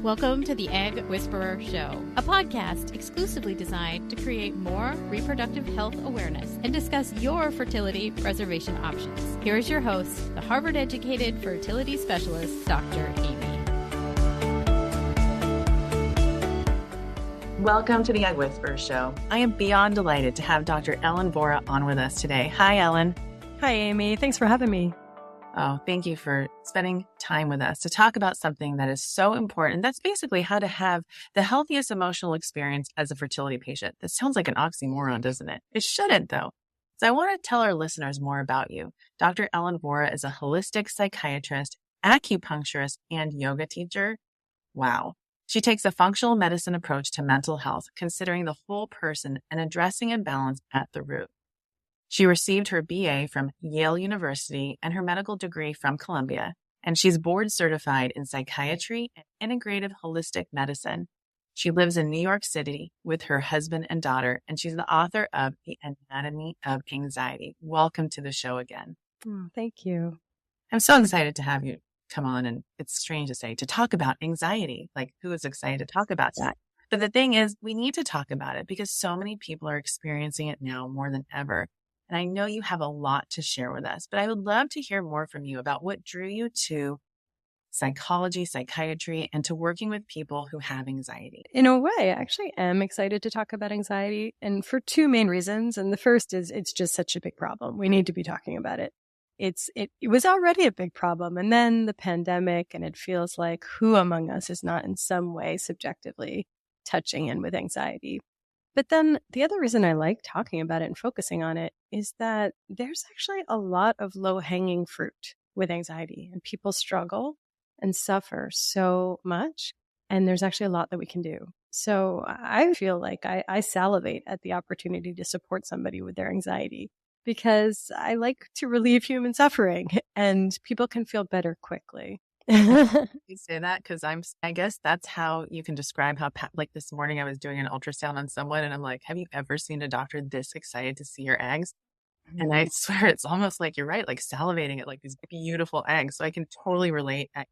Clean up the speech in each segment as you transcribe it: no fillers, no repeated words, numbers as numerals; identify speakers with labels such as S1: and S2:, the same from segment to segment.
S1: Welcome to the Egg Whisperer Show, a podcast exclusively designed to create more reproductive health awareness and discuss your fertility preservation options. Here is your host, the Harvard-educated fertility specialist, Dr. Amy.
S2: Welcome to the Egg Whisperer Show. I am beyond delighted to have Dr. Ellen Vora on with us today. Hi, Ellen.
S3: Hi, Amy. Thanks for having me.
S2: Oh, thank you for spending time with us to talk about something that is so important. That's basically how to have the healthiest emotional experience as a fertility patient. This sounds like an oxymoron, doesn't it? It shouldn't, though. So I want to tell our listeners more about you. Dr. Ellen Vora is a holistic psychiatrist, acupuncturist, and yoga teacher. Wow. She takes a functional medicine approach to mental health, considering the whole person and addressing imbalance at the root. She received her BA from Yale University and her medical degree from Columbia, and she's board certified in psychiatry and integrative holistic medicine. She lives in New York City with her husband and daughter, and she's the author of The Anatomy of Anxiety. Welcome to the show again.
S3: Oh, thank you.
S2: I'm so excited to have you come on, and it's strange to say, to talk about anxiety. Like, who is excited to talk about that? But the thing is, we need to talk about it because so many people are experiencing it now more than ever. And I know you have a lot to share with us, but I would love to hear more from you about what drew you to psychology, psychiatry, and to working with people who have anxiety.
S3: In a way, I actually am excited to talk about anxiety, and for two main reasons. And the first is it's just such a big problem. We need to be talking about it. It was already a big problem, and then the pandemic, and it feels like who among us is not in some way subjectively touching in with anxiety. But then the other reason I like talking about it and focusing on it is that there's actually a lot of low-hanging fruit with anxiety, and people struggle and suffer so much, and there's actually a lot that we can do. So I feel like I salivate at the opportunity to support somebody with their anxiety because I like to relieve human suffering, and people can feel better quickly.
S2: You say that because I guess that's how you can describe how, like this morning I was doing an ultrasound on someone and I'm like, have you ever seen a doctor this excited to see your eggs? And I swear it's almost like you're right, like salivating at like these beautiful eggs. So I can totally relate I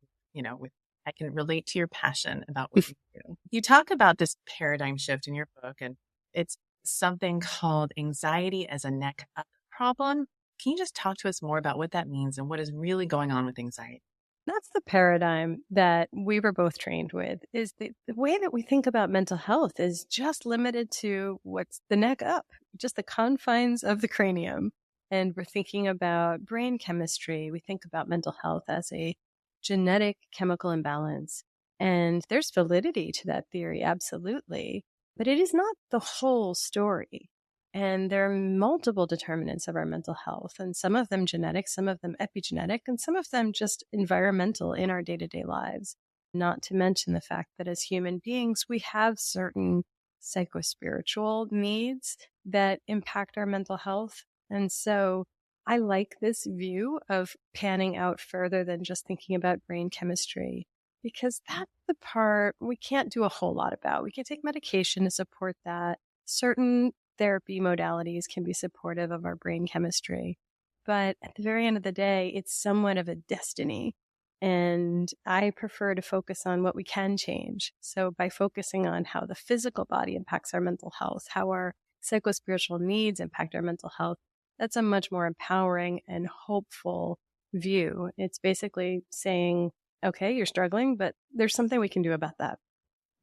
S2: can relate to your passion about what you do. You talk about this paradigm shift in your book, and it's something called anxiety as a neck up problem. Can you just talk to us more about what that means and what is really going on with anxiety?
S3: That's the paradigm that we were both trained with, is the way that we think about mental health is just limited to what's the neck up, just the confines of the cranium. And we're thinking about brain chemistry. We think about mental health as a genetic chemical imbalance. And there's validity to that theory, absolutely. But it is not the whole story. And there are multiple determinants of our mental health, and some of them genetic, some of them epigenetic, and some of them just environmental in our day-to-day lives. Not to mention the fact that as human beings, we have certain psychospiritual needs that impact our mental health. And so I like this view of panning out further than just thinking about brain chemistry, because that's the part we can't do a whole lot about. We can take medication to support that. Certain therapy modalities can be supportive of our brain chemistry. But at the very end of the day, it's somewhat of a destiny. And I prefer to focus on what we can change. So by focusing on how the physical body impacts our mental health, how our psychospiritual needs impact our mental health, that's a much more empowering and hopeful view. It's basically saying, okay, you're struggling, but there's something we can do about that.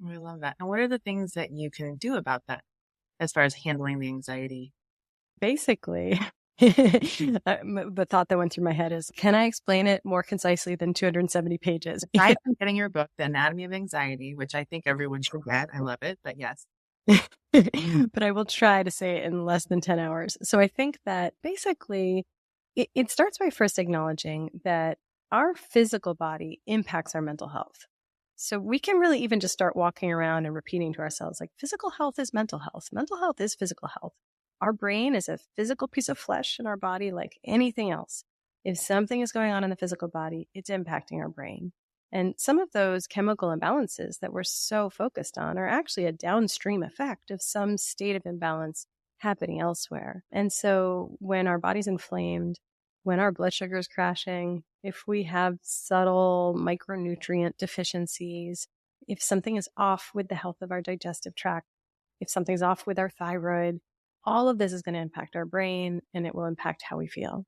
S2: I love that. And what are the things that you can do about that as far as handling the anxiety?
S3: Basically, the thought that went through my head is, can I explain it more concisely than 270 pages?
S2: I'm getting your book, The Anatomy of Anxiety, which I think everyone should get. I love it, but yes.
S3: But I will try to say it in less than 10 hours. So I think that basically it starts by first acknowledging that our physical body impacts our mental health. So we can really even just start walking around and repeating to ourselves, like, physical health is mental health. Mental health is physical health. Our brain is a physical piece of flesh in our body like anything else. If something is going on in the physical body, it's impacting our brain. And some of those chemical imbalances that we're so focused on are actually a downstream effect of some state of imbalance happening elsewhere. And so when our body's inflamed, when our blood sugar is crashing, if we have subtle micronutrient deficiencies, if something is off with the health of our digestive tract, if something's off with our thyroid, all of this is going to impact our brain and it will impact how we feel.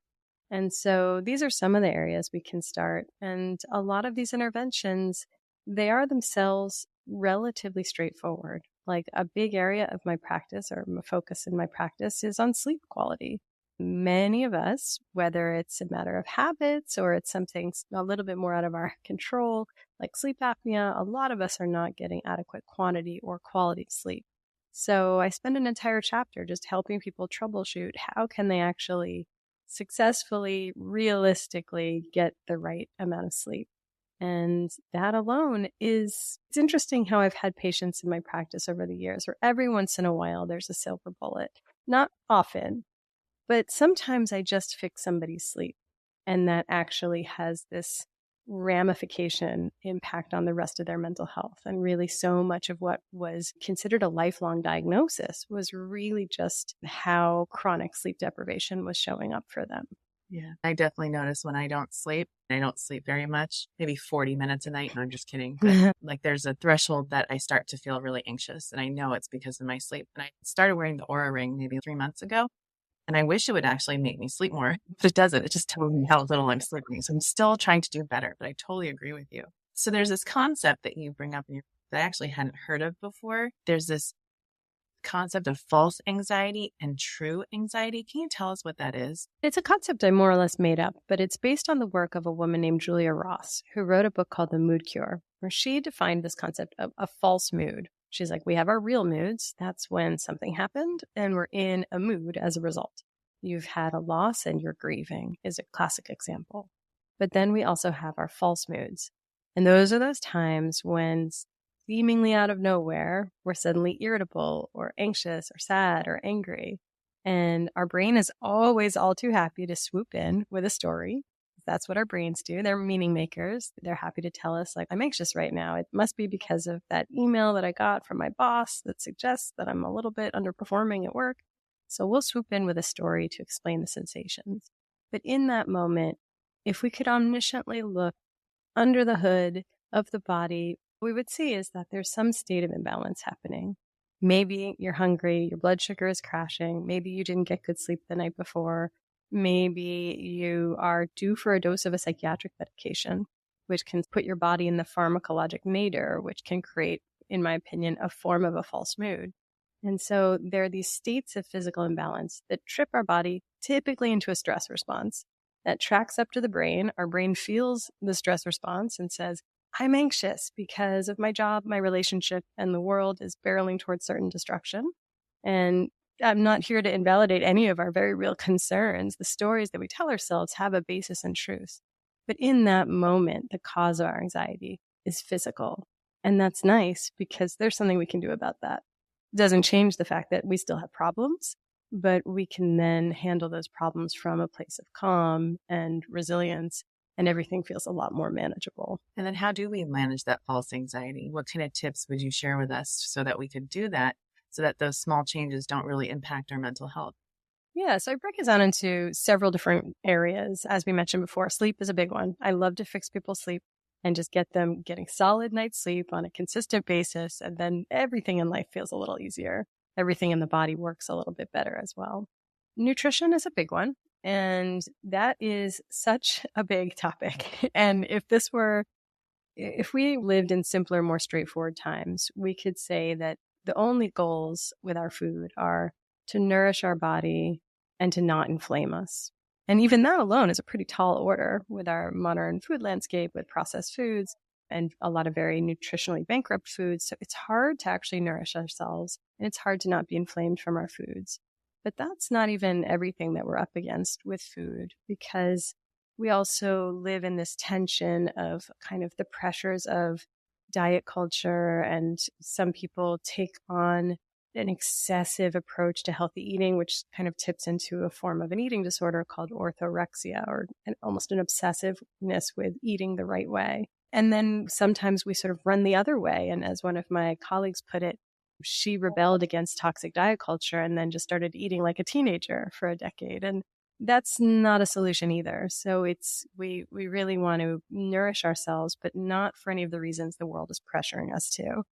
S3: And so these are some of the areas we can start. And a lot of these interventions, they are themselves relatively straightforward. Like a big area of my practice or my focus in my practice is on sleep quality. Many of us, whether it's a matter of habits or it's something a little bit more out of our control, like sleep apnea, a lot of us are not getting adequate quantity or quality of sleep. So I spend an entire chapter just helping people troubleshoot how can they actually successfully, realistically get the right amount of sleep. And that alone it's interesting how I've had patients in my practice over the years where every once in a while there's a silver bullet. Not often, but sometimes I just fix somebody's sleep. And that actually has this ramification impact on the rest of their mental health. And really so much of what was considered a lifelong diagnosis was really just how chronic sleep deprivation was showing up for them.
S2: Yeah, I definitely notice when I don't sleep very much, maybe 40 minutes a night. No, I'm just kidding. But like there's a threshold that I start to feel really anxious and I know it's because of my sleep. And I started wearing the Vora ring maybe 3 months ago. And I wish it would actually make me sleep more, but it doesn't. It just tells me how little I'm sleeping. So I'm still trying to do better, but I totally agree with you. So there's this concept that you bring up that I actually hadn't heard of before. There's this concept of false anxiety and true anxiety. Can you tell us what that is?
S3: It's a concept I more or less made up, but it's based on the work of a woman named Julia Ross, who wrote a book called The Mood Cure, where she defined this concept of a false mood. She's like, we have our real moods. That's when something happened and we're in a mood as a result. You've had a loss and you're grieving is a classic example. But then we also have our false moods. And those are those times when seemingly out of nowhere, we're suddenly irritable or anxious or sad or angry. And our brain is always all too happy to swoop in with a story. That's what our brains do. They're meaning makers. They're happy to tell us, like, I'm anxious right now. It must be because of that email that I got from my boss that suggests that I'm a little bit underperforming at work. So we'll swoop in with a story to explain the sensations. But in that moment, if we could omnisciently look under the hood of the body, what we would see is that there's some state of imbalance happening. Maybe you're hungry, your blood sugar is crashing. Maybe you didn't get good sleep the night before. Maybe you are due for a dose of a psychiatric medication, which can put your body in the pharmacologic nadir, which can create, in my opinion, a form of a false mood. And so there are these states of physical imbalance that trip our body typically into a stress response that tracks up to the brain. Our brain feels the stress response and says, I'm anxious because of my job, my relationship, and the world is barreling towards certain destruction. And I'm not here to invalidate any of our very real concerns. The stories that we tell ourselves have a basis in truth. But in that moment, the cause of our anxiety is physical. And that's nice because there's something we can do about that. It doesn't change the fact that we still have problems, but we can then handle those problems from a place of calm and resilience, and everything feels a lot more manageable.
S2: And then how do we manage that false anxiety? What kind of tips would you share with us so that we could do that, so that those small changes don't really impact our mental health?
S3: Yeah, so I break it down into several different areas. As we mentioned before, sleep is a big one. I love to fix people's sleep and just get them getting solid night's sleep on a consistent basis. And then everything in life feels a little easier. Everything in the body works a little bit better as well. Nutrition is a big one. And that is such a big topic. And if we lived in simpler, more straightforward times, we could say that the only goals with our food are to nourish our body and to not inflame us. And even that alone is a pretty tall order with our modern food landscape with processed foods and a lot of very nutritionally bankrupt foods. So it's hard to actually nourish ourselves and it's hard to not be inflamed from our foods. But that's not even everything that we're up against with food, because we also live in this tension of kind of the pressures of diet culture, and some people take on an excessive approach to healthy eating, which kind of tips into a form of an eating disorder called orthorexia, or almost an obsessiveness with eating the right way. And then sometimes we sort of run the other way. And as one of my colleagues put it, she rebelled against toxic diet culture and then just started eating like a teenager for a decade. And that's not a solution either. So we really want to nourish ourselves, but not for any of the reasons the world is pressuring us to.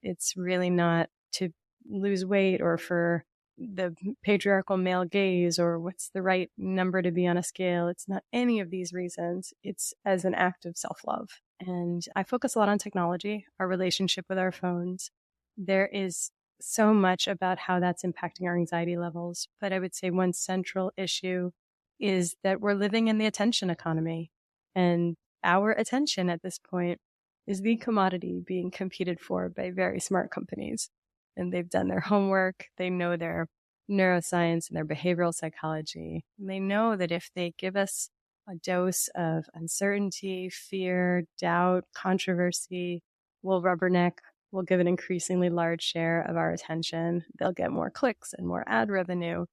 S3: It's really not to lose weight or for the patriarchal male gaze or what's the right number to be on a scale. It's not any of these reasons. It's as an act of self-love. And I focus a lot on technology, our relationship with our phones. There is so much about how that's impacting our anxiety levels. But I would say one central issue is that we're living in the attention economy. And our attention at this point is the commodity being competed for by very smart companies. And they've done their homework. They know their neuroscience and their behavioral psychology. And they know that if they give us a dose of uncertainty, fear, doubt, controversy, we'll rubberneck. We'll give an increasingly large share of our attention. They'll get more clicks and more ad revenue,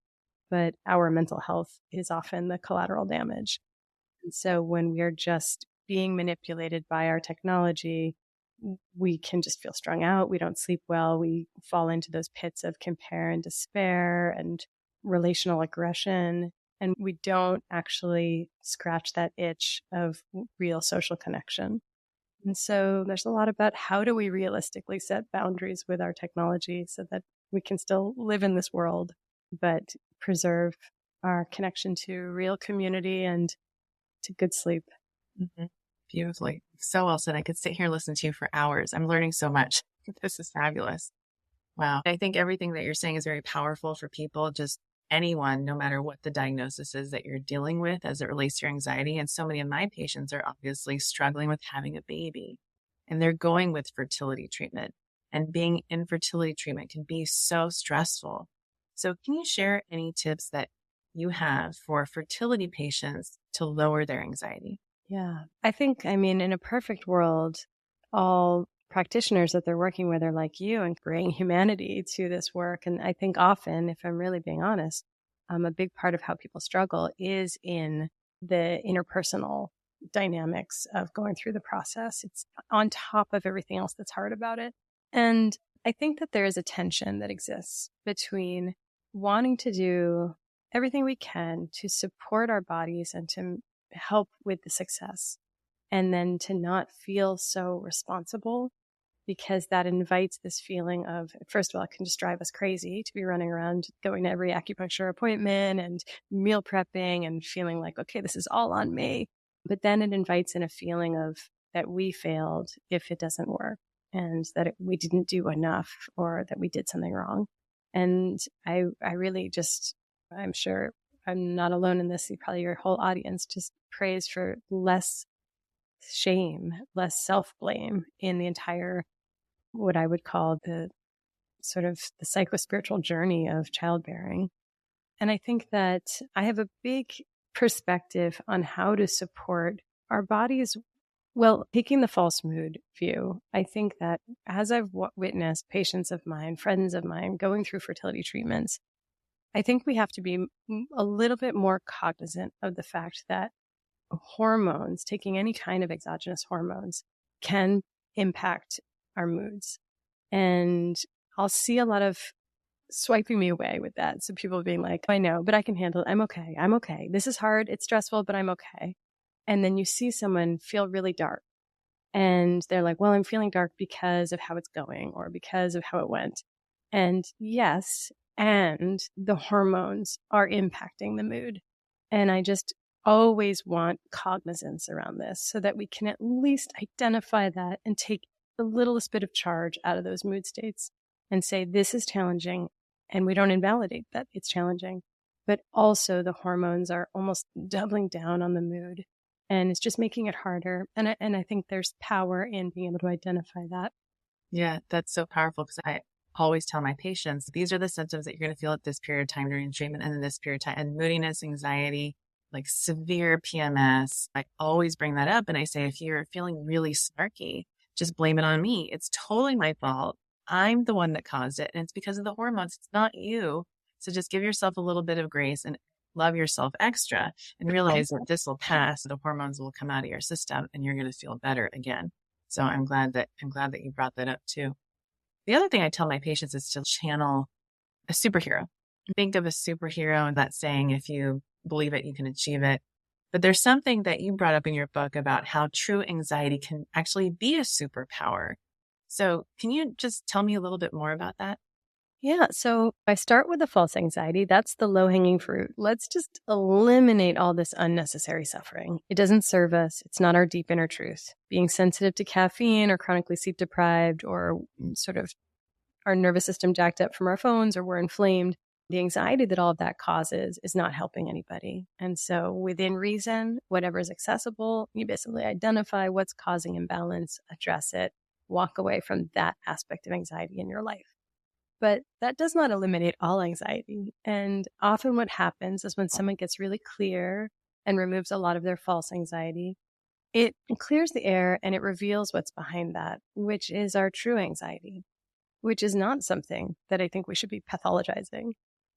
S3: but our mental health is often the collateral damage. And so when we are just being manipulated by our technology, we can just feel strung out. We don't sleep well. We fall into those pits of compare and despair and relational aggression. And we don't actually scratch that itch of real social connection. And so there's a lot about how do we realistically set boundaries with our technology so that we can still live in this world, but preserve our connection to real community and to good sleep.
S2: Mm-hmm. Beautifully. So well said. I could sit here and listen to you for hours. I'm learning so much. This is fabulous. Wow. I think everything that you're saying is very powerful for people, just anyone, no matter what the diagnosis is that you're dealing with as it relates to your anxiety. And so many of my patients are obviously struggling with having a baby and they're going with fertility treatment, and being in fertility treatment can be so stressful. So can you share any tips that you have for fertility patients to lower their anxiety?
S3: Yeah, I think, in a perfect world, all practitioners that they're working with are like you and bring humanity to this work. And I think often, if I'm really being honest, a big part of how people struggle is in the interpersonal dynamics of going through the process. It's on top of everything else that's hard about it. And I think that there is a tension that exists between wanting to do everything we can to support our bodies and to help with the success, and then to not feel so responsible, because that invites this feeling of, first of all, it can just drive us crazy to be running around going to every acupuncture appointment and meal prepping and feeling like, okay, this is all on me. But then it invites in a feeling of that we failed if it doesn't work, and that we didn't do enough, or that we did something wrong. And I really just, I'm sure I'm not alone in this. Probably your whole audience just prays for less shame, less self-blame in the entire, what I would call the sort of the psycho-spiritual journey of childbearing. And I think that I have a big perspective on how to support our bodies. Well, taking the false mood view, I think that as I've witnessed patients of mine, friends of mine going through fertility treatments, I think we have to be a little bit more cognizant of the fact that hormones, taking any kind of exogenous hormones, can impact our moods. And I'll see a lot of swiping me away with that. So people being like, I know, but I can handle it. I'm okay. I'm okay. This is hard. It's stressful, but I'm okay. And then you see someone feel really dark. And they're like, well, I'm feeling dark because of how it's going or because of how it went. And yes, and the hormones are impacting the mood. And I just always want cognizance around this so that we can at least identify that and take the littlest bit of charge out of those mood states and say, this is challenging. And we don't invalidate that it's challenging, but also the hormones are almost doubling down on the mood, and it's just making it harder. And I think there's power in being able to identify that.
S2: Yeah, that's so powerful, because I always tell my patients, these are the symptoms that you're going to feel at this period of time during treatment, and then this period of time, and moodiness, anxiety, like severe PMS. I always bring that up. And I say, if you're feeling really snarky, just blame it on me. It's totally my fault. I'm the one that caused it. And it's because of the hormones. It's not you. So just give yourself a little bit of grace and love yourself extra, and realize that this will pass. The hormones will come out of your system and you're going to feel better again. So I'm glad that you brought that up too. The other thing I tell my patients is to channel a superhero. Think of a superhero, and that saying, if you believe it, you can achieve it. But there's something that you brought up in your book about how true anxiety can actually be a superpower. So can you just tell me a little bit more about that?
S3: Yeah. So I start with the false anxiety. That's the low-hanging fruit. Let's just eliminate all this unnecessary suffering. It doesn't serve us. It's not our deep inner truth. Being sensitive to caffeine or chronically sleep deprived or sort of our nervous system jacked up from our phones or we're inflamed, the anxiety that all of that causes is not helping anybody. And so within reason, whatever is accessible, you basically identify what's causing imbalance, address it, walk away from that aspect of anxiety in your life. But that does not eliminate all anxiety. And often what happens is when someone gets really clear and removes a lot of their false anxiety, it clears the air and it reveals what's behind that, which is our true anxiety, which is not something that I think we should be pathologizing.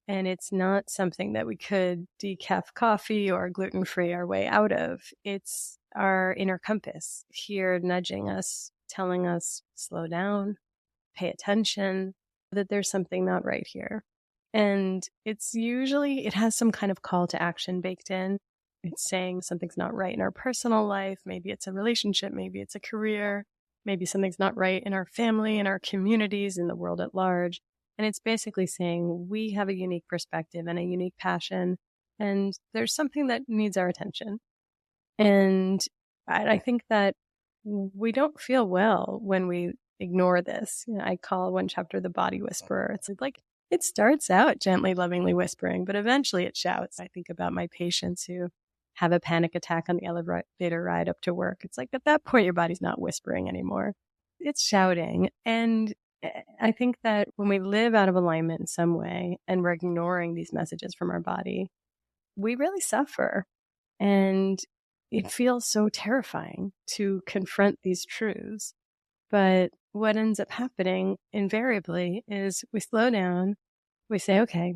S3: And it's not something that we could decaf coffee or gluten-free our way out of. It's our inner compass here nudging us, telling us, slow down, pay attention, that there's something not right here. And it's usually, it has some kind of call to action baked in. It's saying something's not right in our personal life. Maybe it's a relationship. Maybe it's a career. Maybe something's not right in our family, in our communities, in the world at large. And it's basically saying we have a unique perspective and a unique passion, and there's something that needs our attention. And I think that we don't feel well when we ignore this. I call one chapter the body whisperer. It's like it starts out gently, lovingly whispering, but eventually it shouts. I think about my patients who have a panic attack on the elevator ride up to work. It's like at that point, your body's not whispering anymore. It's shouting. And I think that when we live out of alignment in some way and we're ignoring these messages from our body, we really suffer. And it feels so terrifying to confront these truths. But what ends up happening invariably is we slow down, we say, okay,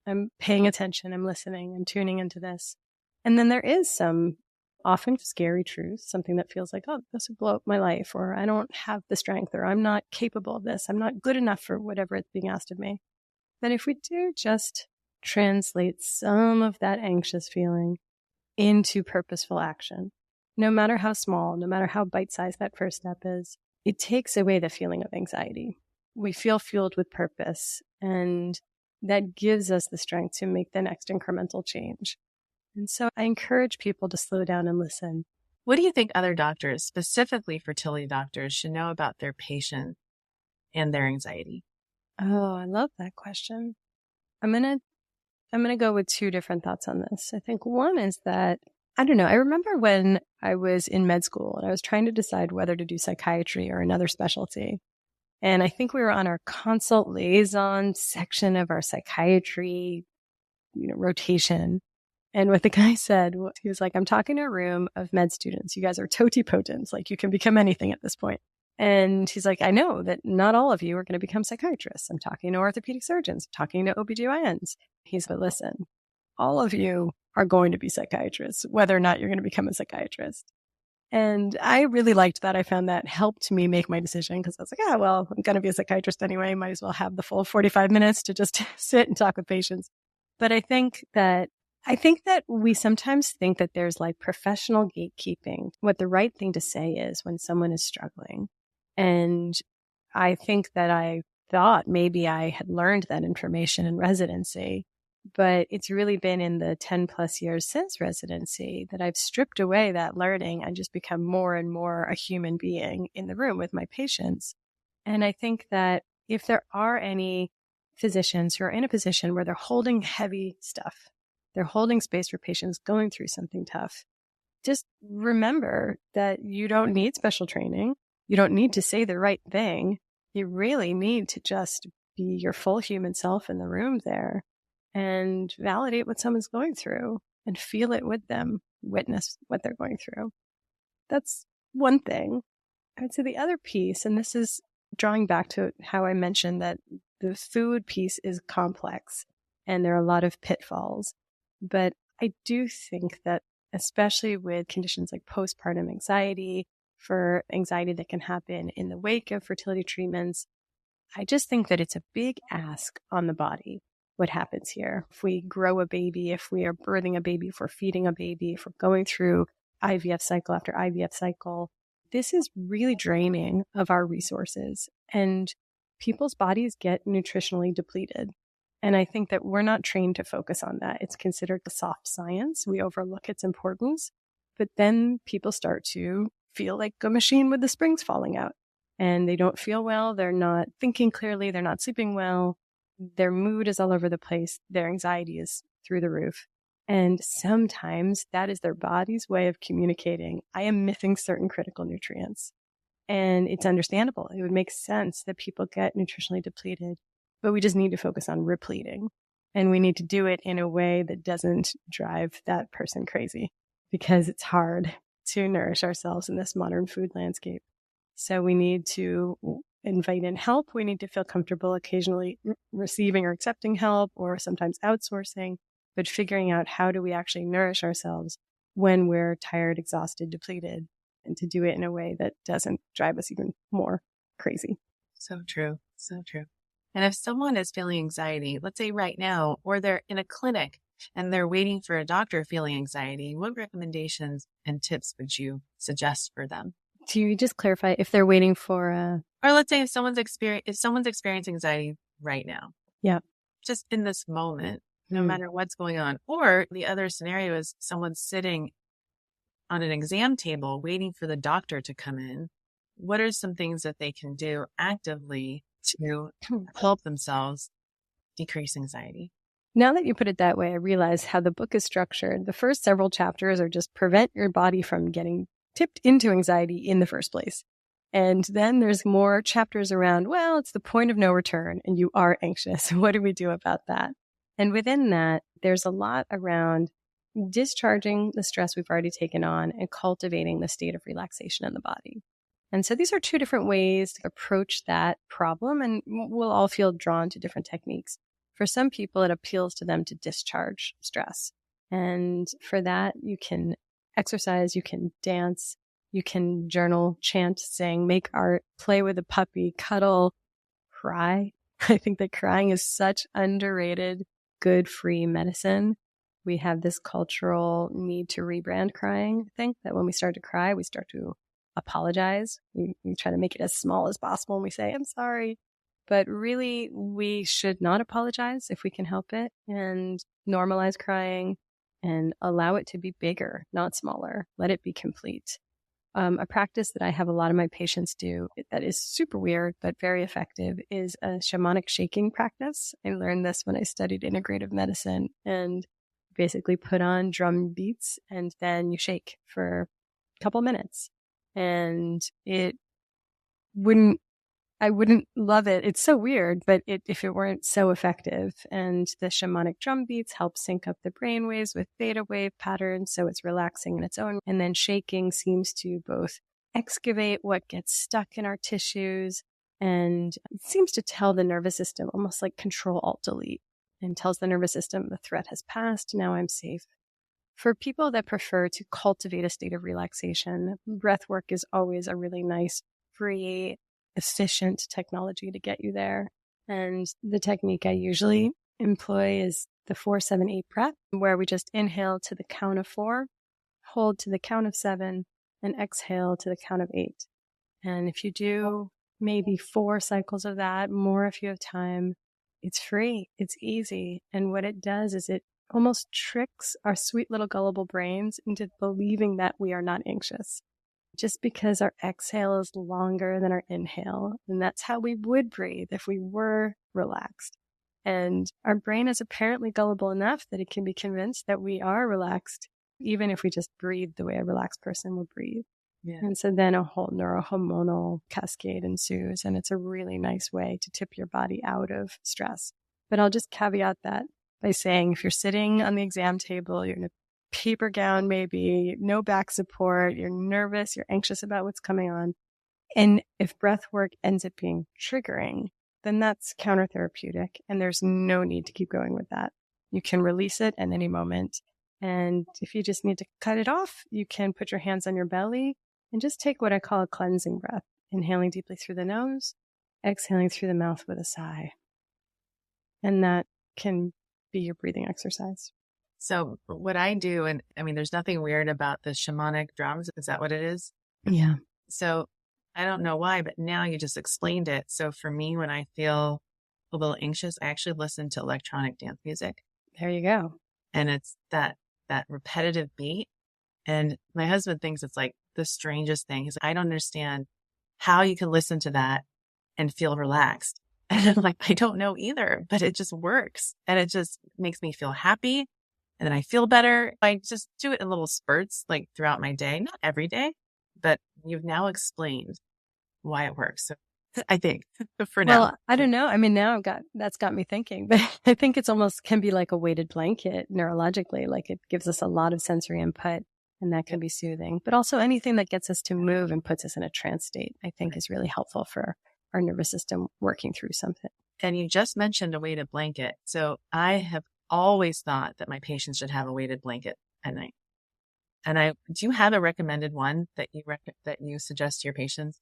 S3: I'm paying attention, I'm listening, I'm tuning into this. And then there is some often scary truth, something that feels like, oh, this would blow up my life, or I don't have the strength, or I'm not capable of this, I'm not good enough for whatever is being asked of me. Then if we do just translate some of that anxious feeling into purposeful action, no matter how small, no matter how bite-sized that first step is, it takes away the feeling of anxiety. We feel fueled with purpose, and that gives us the strength to make the next incremental change. And so I encourage people to slow down and listen.
S2: What do you think other doctors, specifically fertility doctors, should know about their patient and their anxiety?
S3: Oh, I love that question. I'm going to go with two different thoughts on this. I think one is that, I don't know, I remember when I was in med school and I was trying to decide whether to do psychiatry or another specialty. And I think we were on our consult liaison section of our psychiatry, rotation. And what the guy said, he was like, I'm talking to a room of med students. You guys are totipotents. Like you can become anything at this point. And he's like, I know that not all of you are going to become psychiatrists. I'm talking to orthopedic surgeons, I'm talking to OBGYNs. He's like, listen, all of you are going to be psychiatrists, whether or not you're going to become a psychiatrist. And I really liked that. I found that helped me make my decision because I was like, well, I'm going to be a psychiatrist anyway. Might as well have the full 45 minutes to just sit and talk with patients. But I think that we sometimes think that there's like professional gatekeeping, what the right thing to say is when someone is struggling. And I think that I thought maybe I had learned that information in residency, but it's really been in the 10 plus years since residency that I've stripped away that learning and just become more and more a human being in the room with my patients. And I think that if there are any physicians who are in a position where they're holding heavy stuff, they're holding space for patients going through something tough, just remember that you don't need special training. You don't need to say the right thing. You really need to just be your full human self in the room there and validate what someone's going through and feel it with them, witness what they're going through. That's one thing. I would say the other piece, and this is drawing back to how I mentioned that the food piece is complex and there are a lot of pitfalls. But I do think that especially with conditions like postpartum anxiety, for anxiety that can happen in the wake of fertility treatments, I just think that it's a big ask on the body what happens here. If we grow a baby, if we are birthing a baby, if we're feeding a baby, if we're going through IVF cycle after IVF cycle, this is really draining of our resources, and people's bodies get nutritionally depleted. And I think that we're not trained to focus on that. It's considered a soft science. We overlook its importance, but then people start to feel like a machine with the springs falling out, and they don't feel well. They're not thinking clearly. They're not sleeping well. Their mood is all over the place. Their anxiety is through the roof. And sometimes that is their body's way of communicating, I am missing certain critical nutrients. And it's understandable. It would make sense that people get nutritionally depleted, but we just need to focus on repleting. And we need to do it in a way that doesn't drive that person crazy, because it's hard to nourish ourselves in this modern food landscape. So we need to invite in help. We need to feel comfortable occasionally receiving or accepting help, or sometimes outsourcing, but figuring out how do we actually nourish ourselves when we're tired, exhausted, depleted, and to do it in a way that doesn't drive us even more crazy.
S2: So true. So true. And if someone is feeling anxiety, let's say right now, or they're in a clinic and they're waiting for a doctor feeling anxiety, what recommendations and tips would you suggest for them?
S3: Do you just clarify if they're waiting for
S2: or let's say if someone's experiencing anxiety right now.
S3: Yeah.
S2: Just in this moment, no matter what's going on. Or the other scenario is someone sitting on an exam table waiting for the doctor to come in. What are some things that they can do actively to help themselves decrease anxiety?
S3: Now that you put it that way, I realize how the book is structured. The first several chapters are just prevent your body from getting tipped into anxiety in the first place. And then there's more chapters around, well, it's the point of no return and you are anxious. What do we do about that? And within that, there's a lot around discharging the stress we've already taken on and cultivating the state of relaxation in the body. And so these are two different ways to approach that problem, and we'll all feel drawn to different techniques. For some people, it appeals to them to discharge stress. And for that, you can exercise, you can dance, you can journal, chant, sing, make art, play with a puppy, cuddle, cry. I think that crying is such underrated, good, free medicine. We have this cultural need to rebrand crying. I think that when we start to cry, we start to apologize. We try to make it as small as possible, and we say, I'm sorry. But really, we should not apologize if we can help it, and normalize crying and allow it to be bigger, not smaller. Let it be complete. A practice that I have a lot of my patients do that is super weird, but very effective is a shamanic shaking practice. I learned this when I studied integrative medicine, and basically put on drum beats and then you shake for a couple minutes. And I wouldn't love it. It's so weird, but if it weren't so effective. And the shamanic drum beats help sync up the brain waves with theta wave patterns, so it's relaxing in its own. And then shaking seems to both excavate what gets stuck in our tissues, and it seems to tell the nervous system, almost like Control-Alt-Delete, and tells the nervous system the threat has passed, now I'm safe. For people that prefer to cultivate a state of relaxation, breath work is always a really nice, free, efficient technology to get you there. And the technique I usually employ is the 4-7-8 breath, where we just inhale to the count of 4, hold to the count of 7, and exhale to the count of 8. And if you do maybe 4 cycles of that, more if you have time, it's free, it's easy. And what it does is it almost tricks our sweet little gullible brains into believing that we are not anxious, just because our exhale is longer than our inhale. And that's how we would breathe if we were relaxed. And our brain is apparently gullible enough that it can be convinced that we are relaxed, even if we just breathe the way a relaxed person would breathe. Yeah. And so then a whole neurohormonal cascade ensues, and it's a really nice way to tip your body out of stress. But I'll just caveat that by saying, if you're sitting on the exam table, you're in a paper gown, maybe no back support, you're nervous, you're anxious about what's coming on, and if breath work ends up being triggering, then that's countertherapeutic, and there's no need to keep going with that. You can release it at any moment. And if you just need to cut it off, you can put your hands on your belly and just take what I call a cleansing breath, inhaling deeply through the nose, exhaling through the mouth with a sigh. And that can be your breathing exercise.
S2: So what I do, and I mean, there's nothing weird about the shamanic drums. Is that what it is?
S3: Yeah.
S2: So I don't know why, but now you just explained it. So for me, when I feel a little anxious, I actually listen to electronic dance music.
S3: There you go.
S2: And it's that repetitive beat. And my husband thinks it's like the strangest thing. He's like, I don't understand how you can listen to that and feel relaxed. And I'm like, I don't know either, but it just works. And it just makes me feel happy. And then I feel better. I just do it in little spurts, like throughout my day, not every day, but you've now explained why it works. So I think for now.
S3: Well, I don't know. I mean, now that's got me thinking, but I think it's almost can be like a weighted blanket neurologically. Like it gives us a lot of sensory input and that can be soothing, but also anything that gets us to move and puts us in a trance state, I think is really helpful for our nervous system working through something.
S2: And you just mentioned a weighted blanket. So I have always thought that my patients should have a weighted blanket at night. And do you have a recommended one that you suggest to your patients?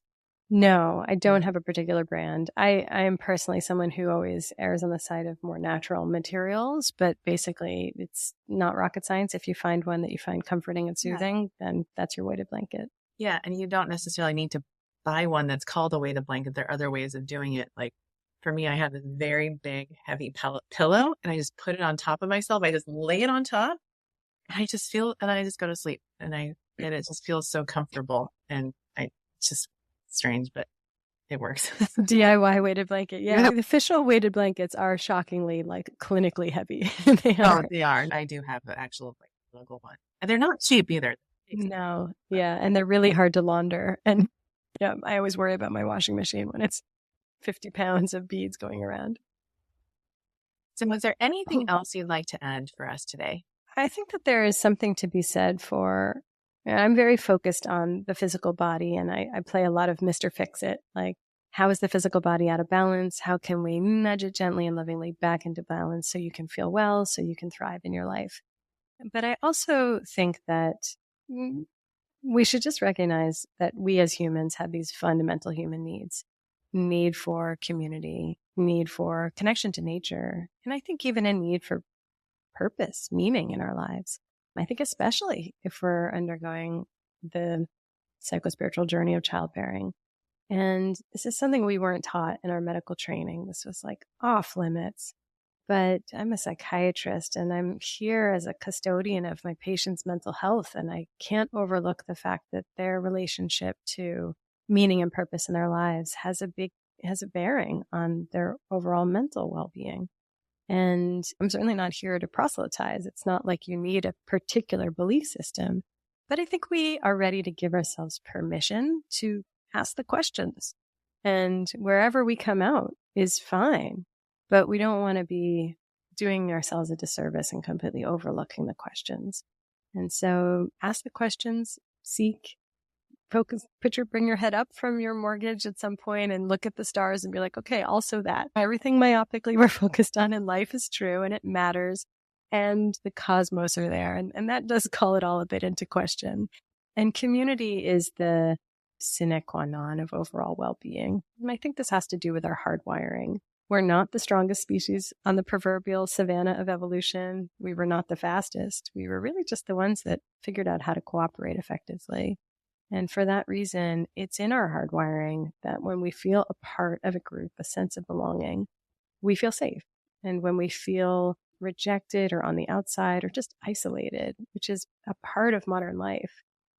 S3: No, I don't have a particular brand. I am personally someone who always errs on the side of more natural materials, but basically it's not rocket science. If you find one that you find comforting and soothing, then that's your weighted blanket.
S2: Yeah. And you don't necessarily need to buy one that's called a weighted blanket. There are other ways of doing it. Like for me, I have this very big, heavy pillow and I just put it on top of myself. I just lay it on top and I just go to sleep and it just feels so comfortable. And it's just strange, but it works.
S3: DIY weighted blanket. Yeah. The official weighted blankets are shockingly like clinically heavy.
S2: They are. I do have the actual local one. And they're not cheap either.
S3: No. Yeah. And they're really hard to launder. And yeah, I always worry about my washing machine when it's 50 pounds of beads going around.
S2: So was there anything else you'd like to add for us today?
S3: I think that there is something to be said for, I'm very focused on the physical body and I play a lot of Mr. Fix-It. Like, how is the physical body out of balance? How can we nudge it gently and lovingly back into balance so you can feel well, so you can thrive in your life? But I also think that we should just recognize that we as humans have these fundamental human needs. Need for community, need for connection to nature, and I think even a need for purpose, meaning in our lives. I think especially if we're undergoing the psychospiritual journey of childbearing. And this is something we weren't taught in our medical training. This was like off limits. But I'm a psychiatrist and I'm here as a custodian of my patients' mental health. And I can't overlook the fact that their relationship to meaning and purpose in their lives has a bearing on their overall mental well-being. And I'm certainly not here to proselytize. It's not like you need a particular belief system, but I think we are ready to give ourselves permission to ask the questions. And wherever we come out is fine, but we don't want to be doing ourselves a disservice and completely overlooking the questions. And so ask the questions, seek, focus, bring your head up from your mortgage at some point and look at the stars and be like, okay, also that everything myopically we're focused on in life is true and it matters and the cosmos are there. And that does call it all a bit into question. And community is the sine qua non of overall well-being. And I think this has to do with our hardwiring. We're not the strongest species on the proverbial savanna of evolution. We were not the fastest. We were really just the ones that figured out how to cooperate effectively. And for that reason, it's in our hardwiring that when we feel a part of a group, a sense of belonging, we feel safe. And when we feel rejected or on the outside or just isolated, which is a part of modern life,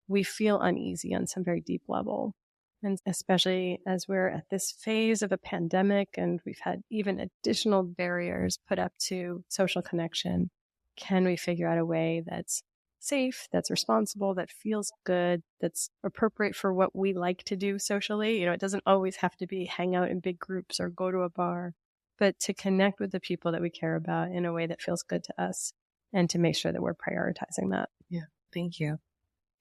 S3: we feel uneasy on some very deep level. And especially as we're at this phase of a pandemic and we've had even additional barriers put up to social connection, can we figure out a way that's safe, that's responsible, that feels good, that's appropriate for what we like to do socially? It doesn't always have to be hang out in big groups or go to a bar, but to connect with the people that we care about in a way that feels good to us and to make sure that we're prioritizing that.
S2: Yeah, thank you.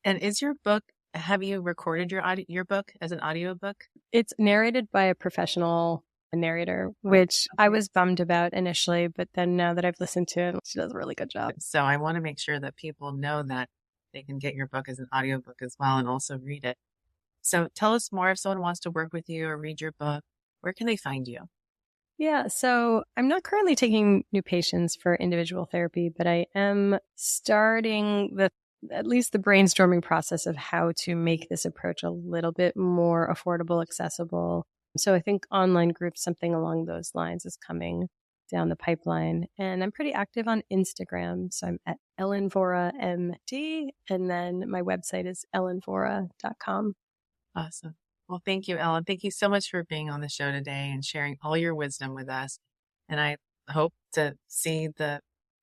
S2: And is your book, have you recorded your book as an audiobook?
S3: It's narrated by a professional narrator, which I was bummed about initially, but then now that I've listened to it, she does a really good job.
S2: So I want to make sure that people know that they can get your book as an audiobook as well and also read it. So tell us more if someone wants to work with you or read your book, where can they find you?
S3: Yeah, so I'm not currently taking new patients for individual therapy, but I am starting at least the brainstorming process of how to make this approach a little bit more affordable, accessible. So I think online groups, something along those lines is coming down the pipeline. And I'm pretty active on Instagram. So I'm at Vora MD. And then my website is ellenvora.com.
S2: Awesome. Well, thank you, Ellen. Thank you so much for being on the show today and sharing all your wisdom with us. And I hope to see the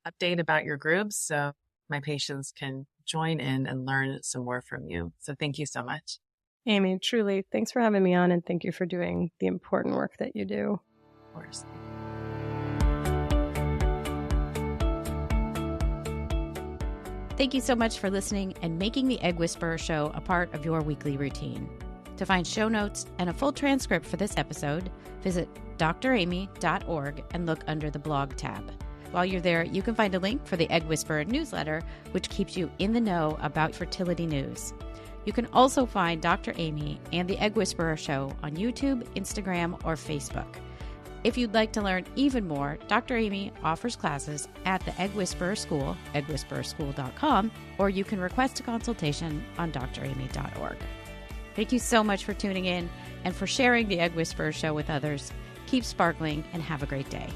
S2: update about your groups so my patients can join in and learn some more from you. So thank you so much.
S3: Amy, truly, thanks for having me on, and thank you for doing the important work that you do.
S2: Of course.
S1: Thank you so much for listening and making the Egg Whisperer Show a part of your weekly routine. To find show notes and a full transcript for this episode, visit dramy.org and look under the blog tab. While you're there, you can find a link for the Egg Whisperer newsletter, which keeps you in the know about fertility news. You can also find Dr. Amy and the Egg Whisperer Show on YouTube, Instagram, or Facebook. If you'd like to learn even more, Dr. Amy offers classes at the Egg Whisperer School, eggwhispererschool.com, or you can request a consultation on dramy.org. Thank you so much for tuning in and for sharing the Egg Whisperer Show with others. Keep sparkling and have a great day.